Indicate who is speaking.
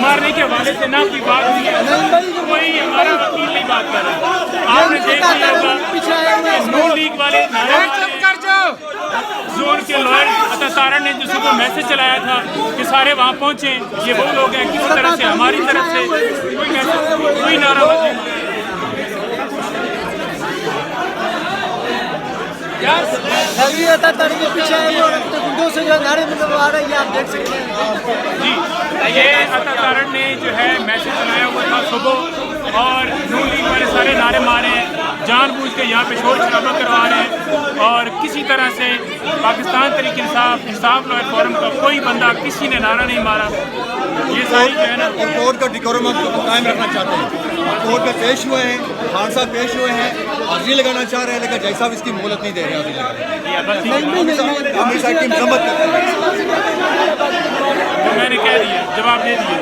Speaker 1: मारने के हवाले से ना कोई बात हुई है, कोई हमारा वकील नहीं बात कर रहा। आपने देख लिया होगा नून लीग वाले जोन के लॉयर अता तारण ने जो सुबह मैसेज चलाया था कि सारे वहाँ पहुँचे, ये वो लोग हैं, किसी तरह से हमारी तरफ से कोई नाराबाजी
Speaker 2: के पीछे गुंडों से जो नारे मतलब आ रही है, आप देख सकते हैं
Speaker 1: जी। ये अता तारण ने जो है मैसेज चलाया हुआ था सुबह, और नून लीग वाले सारे नारे मारे हैं, जानबूझ के यहाँ पे शोर शराबा करवा रहे हैं, और किसी तरह से पाकिस्तान तहरीक इंसाफ लॉयर फोरम का कोई बंदा किसी ने नारा नहीं मारा। ये सारी जो है ना
Speaker 3: कोर्ट का डिकोरम कायम रखना चाहते हैं। कोर्ट में पेश हुए हैं, खान साहब पेश हुए हैं, अर्जी लगाना चाह रहे हैं, लेकिन जज साहब इसकी मोहलत नहीं दे रहे हैं।
Speaker 1: मैंने कह दिया, जवाब दे दिया।